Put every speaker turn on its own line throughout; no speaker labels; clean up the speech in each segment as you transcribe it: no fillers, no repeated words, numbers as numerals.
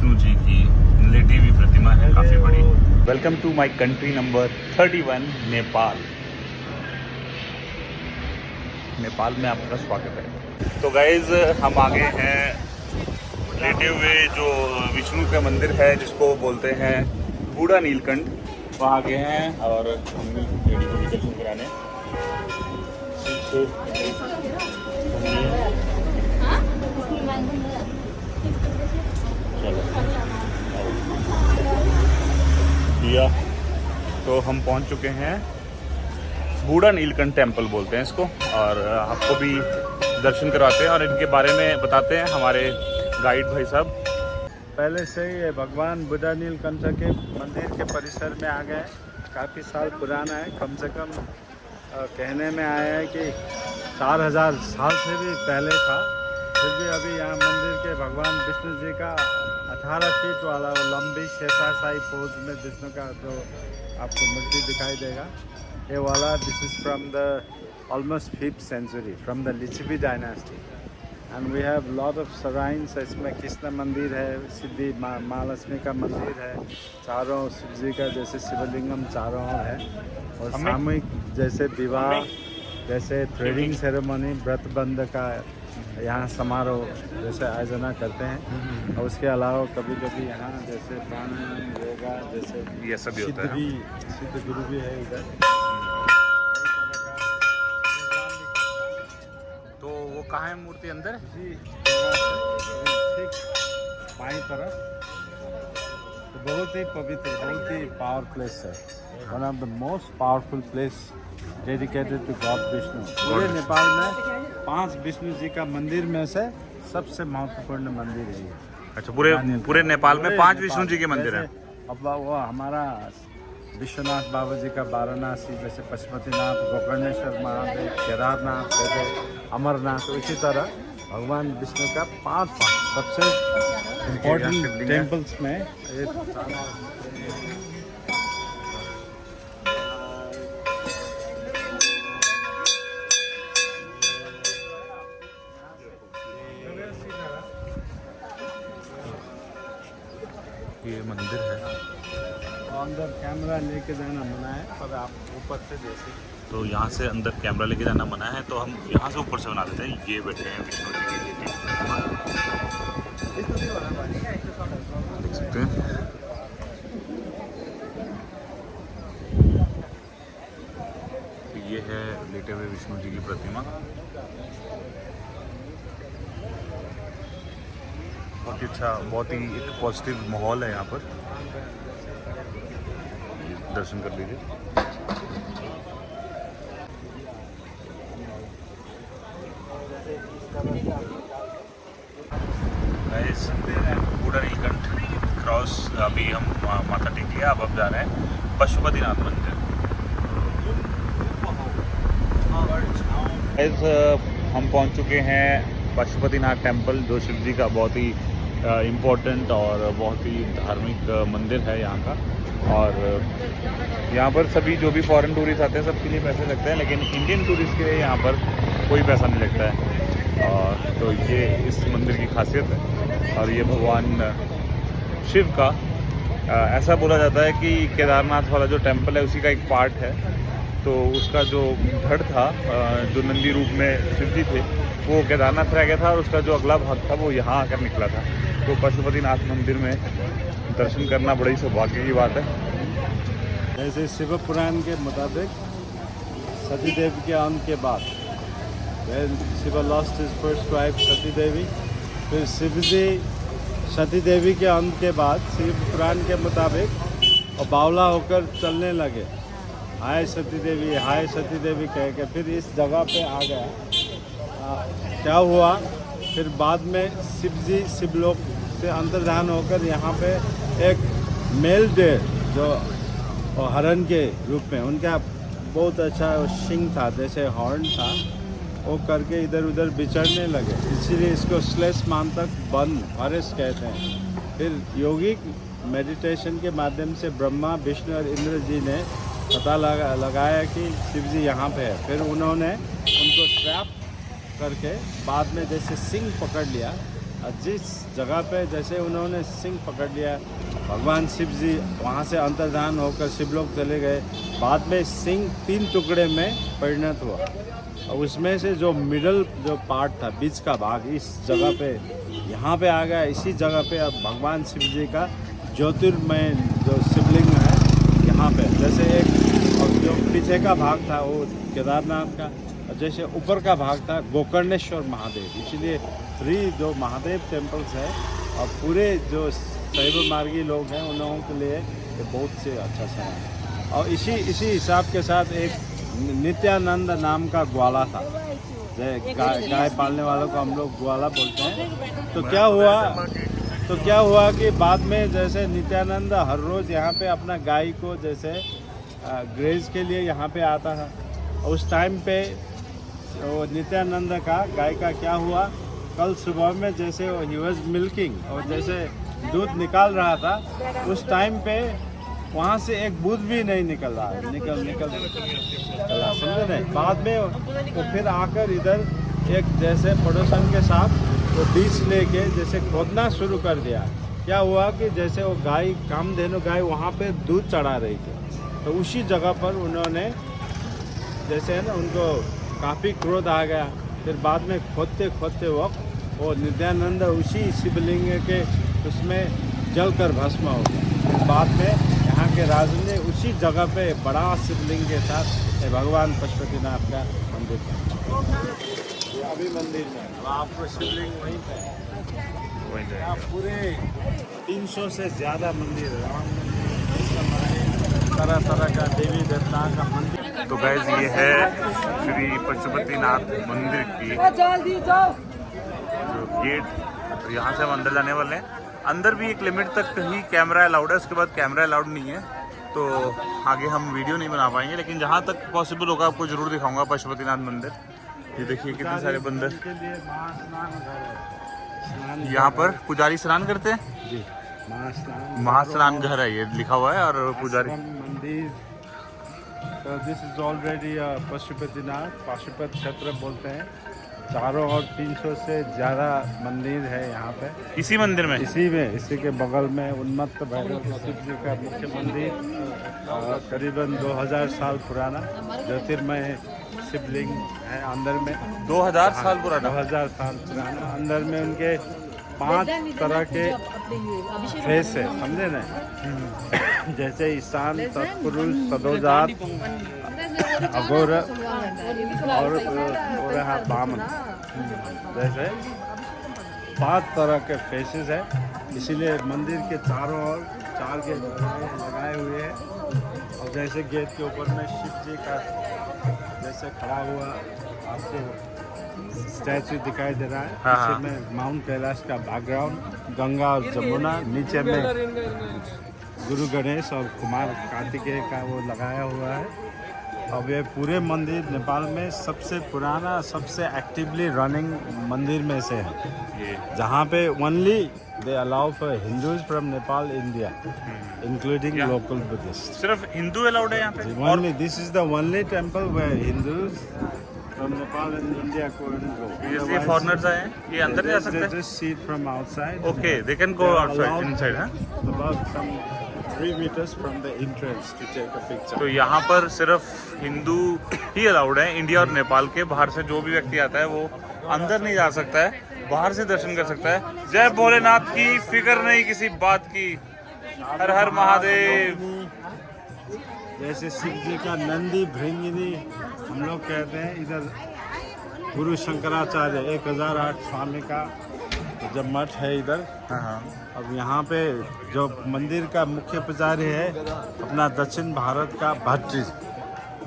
विष्णु जी की लेटी हुई प्रतिमा है, काफ़ी बड़ी। Welcome to my country number 31 Nepal. Nepal में आपका स्वागत है। तो गाइज हम आ गए हैं लेटे हुए जो विष्णु का मंदिर है जिसको बोलते हैं बूढ़ा नीलकंठ, वहाँ आ गए हैं और हमने लेडी को भी दर्शन कराने। चलो दिया, तो हम पहुंच चुके हैं बूढ़ा नीलकंठ टेम्पल बोलते हैं इसको, और आपको भी दर्शन करवाते हैं और इनके बारे में बताते हैं हमारे गाइड भाई साहब।
पहले से ही है भगवान बूढ़ा नीलकंठ के मंदिर के परिसर में आ गए। काफ़ी साल पुराना है, कम से कम कहने में आया है कि 4000 साल से भी पहले था। फिर भी अभी यहाँ मंदिर के भगवान विष्णु जी का 18 फीट वाला वो लंबी शेषाशायी पोज में विष्णु का जो आपको मूर्ति दिखाई देगा, ये वाला this is from the almost 5th century from the Licchavi dynasty. And we have lot of shrines. इसमें कृष्ण मंदिर है, सिद्धि माँ लक्ष्मी का मंदिर है, चारों शिव जी का जैसे शिवलिंगम चारों ओर है, और सामूहिक जैसे विवाह, जैसे थ्रेडिंग सेरेमनी, व्रत बंध का यहाँ समारोह जैसे आयोजना करते हैं। और उसके अलावा कभी कभी यहाँ जैसे प्राणायाम, योगा जैसे
ये सब भी होता है।
सिद्ध गुरु भी है इधर।
तो वो कहाँ है मूर्ति? अंदर
जी ठीक बाईं तरफ। तो बहुत ही पवित्र, बहुत ही पावर प्लेस है। One of the most powerful place dedicated to god Vishnu. पूरे नेपाल में 5 विष्णु जी का मंदिर में से सबसे महत्वपूर्ण मंदिर है ये।
अच्छा, पूरे नेपाल में 5 विष्णु जी के मंदिर हैं।
अब वो हमारा विश्वनाथ बाबा जी का वाराणसी, जैसे पशुपतिनाथ, गोकर्णेश्वर महादेव, केदारनाथ, जैसे अमरनाथ, इसी तरह भगवान विष्णु का 5 सबसे इम्पोर्टेंट टेम्पल्स में
ये मंदिर है।
अंदर कैमरा लेके जाना मना है, पर आप ऊपर से जैसे
तो यहाँ से अंदर कैमरा लेके जाना मना है, तो हम यहाँ से ऊपर से बना देते हैं। ये बैठे हैं विष्णु जी की लेटी, देख सकते हैं। तो ये है लेटे हुए विष्णु जी की प्रतिमा। बहुत ही अच्छा, बहुत ही एक पॉजिटिव माहौल है यहाँ पर। दर्शन कर लीजिए। बूढ़ा नीलकंठ क्रॉस अभी हम माथा टेक लिया। अब जा रहे हैं पशुपतिनाथ मंदिर। हम पहुंच चुके हैं पशुपतिनाथ टेम्पल, जो शिव जी का बहुत ही इम्पोर्टेंट और बहुत ही धार्मिक मंदिर है यहाँ का। और यहाँ पर सभी जो भी फॉरेन टूरिस्ट आते हैं सबके लिए पैसे लगते हैं, लेकिन इंडियन टूरिस्ट के लिए यहाँ पर कोई पैसा नहीं लगता है। और तो ये इस मंदिर की खासियत है। और ये भगवान शिव का ऐसा बोला जाता है कि केदारनाथ वाला जो टेम्पल है उसी का एक पार्ट है। तो उसका जो धड़ था, जो नंदी रूप में शिव जी थे, वो केदारनाथ रह गया था, और उसका जो अगला भाग था वो यहाँ आकर निकला था। तो पशुपतिनाथ मंदिर में दर्शन करना बड़ी सौभाग्य की बात है।
जैसे शिव पुराण के मुताबिक सती देवी के अंत के बाद Shiva lost his first wife Sati Devi, फिर शिव जी सती देवी के अंत के बाद शिव पुराण के मुताबिक और बावला होकर चलने लगे, हाय सती देवी कह के फिर इस जगह पे आ गया। क्या हुआ, फिर बाद में शिव जी शिवलोक से अंतर्धान होकर यहाँ पे एक मेल डेयर जो हरण के रूप में, उनका बहुत अच्छा शिंग था, जैसे हॉर्न था, वो करके इधर उधर विचरने लगे। इसीलिए इसको श्लेष मांतक वन फॉरेस्ट कहते हैं। फिर यौगिक मेडिटेशन के माध्यम से ब्रह्मा, विष्णु और इंद्र जी ने पता लगाया कि शिव जी यहाँ पे है। फिर उन्होंने उनको ट्रैप करके बाद में जैसे सिंह पकड़ लिया, और जिस जगह पे जैसे उन्होंने सिंह पकड़ लिया, भगवान शिव जी वहाँ से अंतर्धान होकर शिवलोक चले गए। बाद में सिंह 3 टुकड़े में परिणत हुआ और उसमें से जो मिडल जो पार्ट था, बीच का भाग, इस जगह पे यहाँ पे आ गया। इसी जगह पे अब भगवान शिव जी का ज्योतिर्मय जो शिवलिंग है यहाँ पे, जैसे एक और जो पीछे का भाग था वो केदारनाथ का, और जैसे ऊपर का भाग था गोकर्णेश्वर महादेव। इसीलिए 3 जो महादेव टेम्पल्स है और पूरे जो शैव मार्गी लोग हैं उन लोगों के लिए ये बहुत से अच्छा समय है। और इसी हिसाब के साथ एक नित्यानंद नाम का ग्वाला था, गाय पालने वालों को हम लोग ग्वाला बोलते हैं। तो क्या हुआ कि बाद में जैसे नित्यानंद हर रोज़ यहाँ पे अपना गाय को जैसे ग्रेज के लिए यहाँ पे आता था। उस टाइम पे वो नित्यानंद का गाय का क्या हुआ, कल सुबह में जैसे ही वाज मिल्किंग और जैसे दूध निकाल रहा था, उस टाइम पे वहाँ से एक बूंद भी नहीं निकल रहा है, निकल समझे नहीं। बाद में वो फिर आकर इधर एक जैसे पड़ोसन के साथ वो बीज लेके जैसे खोदना शुरू कर दिया। क्या हुआ कि जैसे वो गाय, कामधेनु गाय वहाँ पे दूध चढ़ा रही थी, तो उसी जगह पर उन्होंने जैसे है ना, उनको काफ़ी क्रोध आ गया। फिर बाद में खोदते वक्त वो नित्यानंद उसी शिवलिंग के उसमें जलकर भस्म हो गया। फिर बाद में यहाँ के राजू ने उसी जगह पे बड़ा शिवलिंग के साथ भगवान पशुपतिनाथ का मंदिर था। ये अभी मंदिर में अब आपको शिवलिंग वहीं पे यहाँ पूरे 300 से ज़्यादा मंदिर है, राम मंदिर, तरह का देवी देवता का मंदिर।
तो गाइस ये है श्री पशुपतिनाथ मंदिर की जो गेट, तो यहाँ से हम अंदर जाने वाले हैं। अंदर भी एक लिमिट तक ही कैमरा अलाउड है, उसके बाद कैमरा अलाउड नहीं है, तो आगे हम वीडियो नहीं बना पाएंगे। लेकिन जहाँ तक पॉसिबल होगा आपको जरूर दिखाऊंगा पशुपतिनाथ मंदिर। ये देखिए कितने सारे बंदर। यहाँ पर पुजारी स्नान करते हैं
जी,
महास्नान घर है ये लिखा हुआ है, और पुजारी
मंदिर। तो दिस इज ऑलरेडी पाशुपत क्षेत्र बोलते हैं। चारों ओर 300 से ज़्यादा मंदिर है यहाँ पे।
इसी मंदिर में
इसी के बगल में उन्मत्त भैरव शिव जी का मुख्य मंदिर, करीबन 2000 साल पुराना ज्योतिर्मय शिवलिंग है अंदर में।
2000 साल पुराना?
2000 साल पुराना। अंदर में उनके 5 तरह के फेस है, समझे ना, जैसे ईशान, तत्पुरुष, सदोजात, अघोर और बामन, जैसे 5 तरह के फेसेस है। इसीलिए मंदिर के चारों ओर 4 गेट लगाए हुए हैं। और जैसे गेट के ऊपर में शिव जी का जैसे खड़ा हुआ आपको स्टैचू दिखाई दे रहा है।
हाँ।
में माउंट कैलाश का बैकग्राउंड, गंगा और जमुना, नीचे में गुरु गणेश और कुमार कार्तिकेय का वो लगाया हुआ है। अब ये पूरे मंदिर नेपाल में सबसे पुराना, सबसे एक्टिवली रनिंग मंदिर में से है, जहाँ पे only they allow for Hindus from Nepal India, including local Buddhist.
सिर्फ हिंदू अलाउड है यहाँ पे?
Only this is the only temple where Hindus from Nepal and India couldn't go.
जैसे फॉरेनर्स आए हैं, ये अंदर जा सकते हैं?
They just see it from outside.
Okay, they can go outside, inside, हाँ?
About some 3 meters from the entrance to take a picture.
तो यहाँ पर सिर्फ हिंदू ही अलाउड है, इंडिया और नेपाल के। बाहर से जो भी व्यक्ति आता है वो अंदर नहीं जा सकता है, बाहर से दर्शन कर सकता है। जय भोलेनाथ की, फिक्र नहीं किसी बात की, हर हर महादेव।
जैसे शिव जी का नंदी भृंगिनी हम लोग कहते हैं, इधर गुरु शंकराचार्य 1008 स्वामी का जब मठ है इधर। अब यहाँ पे जो मंदिर का मुख्य पुजारी है अपना दक्षिण भारत का भट्ट,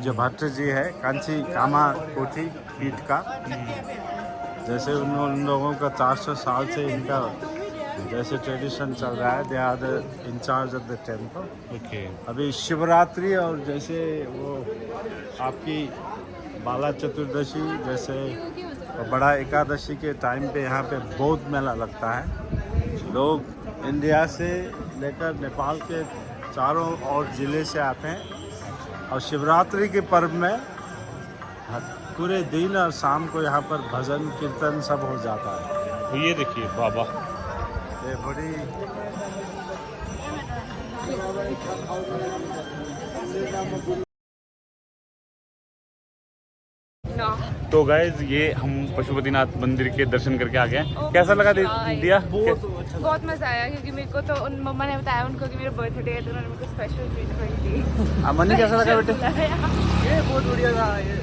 जो भट्ट जी है, कांची कामा कोठी पीठ का। जैसे उन लोगों का 400 साल से इनका जैसे ट्रेडिशन चल रहा है। They are the incharge of the temple.
Okay.
अभी शिवरात्रि और जैसे वो आपकी बाला चतुर्दशी जैसे बड़ा एकादशी के टाइम पे यहाँ पे बौद्ध मेला लगता है। लोग इंडिया से लेकर नेपाल के चारों और ज़िले से आते हैं, और शिवरात्रि के पर्व में पूरे दिन और शाम को यहाँ पर भजन कीर्तन सब हो जाता है।
ये देखिए बाबा,
ये बड़ी
No.
तो गाइज ये हम पशुपतिनाथ मंदिर के दर्शन करके आ गए हैं।
Oh
कैसा लगा
my
दिया?
बहुत मजा आया क्योंकि मेरे को तो उन मम्मा ने बताया उनको कि मेरा बर्थडे है तो उन्होंने मेरे को स्पेशल ट्रीट करी थी।
मनी कैसा लगा बेटे?
ये बहुत बढ़िया था। ये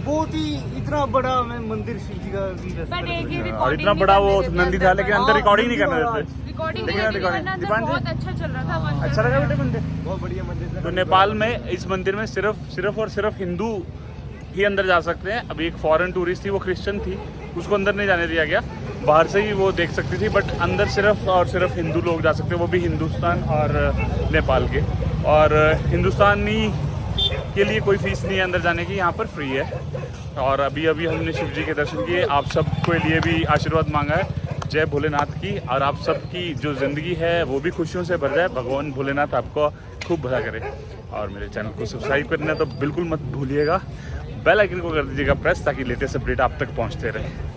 बहुत ही इतना बड़ा मैं मंदिर शिव जी का भी
बट एक ही
और इतना बड़ा वो नंदी था, लेकिन अंदर रिकॉर्डिंग नहीं करना देते।
रिकॉर्डिंग
लेकिन
नहीं
recording-
करना,
दीपान जी?
बहुत अच्छा चल रहा था मंदिर।
अच्छा लगा बेटे मंदिर?
बहुत बढ़िया मंदिर था।
तो नेपाल में इस मंदिर में सिर्फ और सिर्फ हिंदू ही अंदर जा सकते हैं। अभी एक फॉरेन टूरिस्ट थी, वो क्रिश्चियन थी, उसको अंदर नहीं जाने दिया गया, बाहर से ही वो देख सकती थी। बट अंदर सिर्फ और सिर्फ हिंदू लोग जा सकते हैं, वो भी हिंदुस्तान और नेपाल के। और हिंदुस्तानी के लिए कोई फीस नहीं है अंदर जाने की, यहाँ पर फ्री है। और अभी हमने शिव जी के दर्शन किए। आप सबके लिए भी आशीर्वाद मांगा है, जय भोलेनाथ की। और आप सबकी जो ज़िंदगी है वो भी खुशियों से भर जाए, भगवान भोलेनाथ आपको खूब भला करे। और मेरे चैनल को सब्सक्राइब करना तो बिल्कुल मत भूलिएगा, बेल आइकन को कर दीजिएगा प्रेस, ताकि लेटेस्ट अपडेट आप तक पहुंचते रहे।